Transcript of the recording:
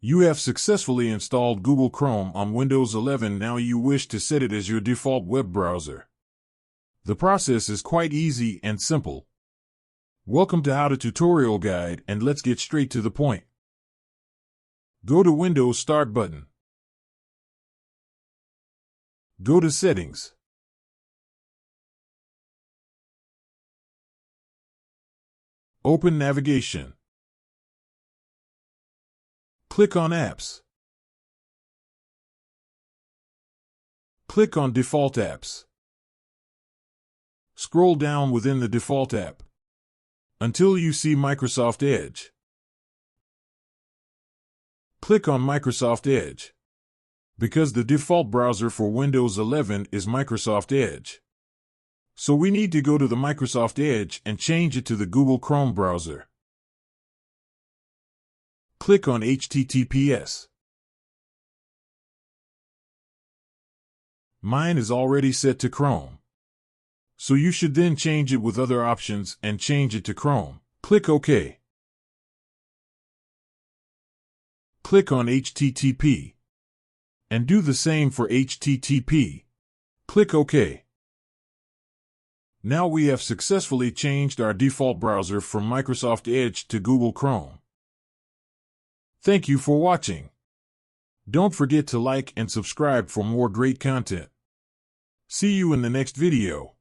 You have successfully installed Google Chrome on Windows 11. Now you wish to set it as your default web browser. The process is quite easy and simple. Welcome to How to Tutorial Guide, and let's get straight to the point. Go to Windows Start button. Go to Settings. Open Navigation. Click on Apps. Click on Default Apps. Scroll down within the default app until you see Microsoft Edge. Click on Microsoft Edge, because the default browser for Windows 11 is Microsoft Edge. So we need to go to the Microsoft Edge and change it to the Google Chrome browser. Click on HTTPS. Mine is already set to Chrome, so you should then change it with other options and change it to Chrome. Click OK. Click on HTTP and do the same for HTTP. Click OK. Now we have successfully changed our default browser from Microsoft Edge to Google Chrome. Thank you for watching. Don't forget to like and subscribe for more great content. See you in the next video.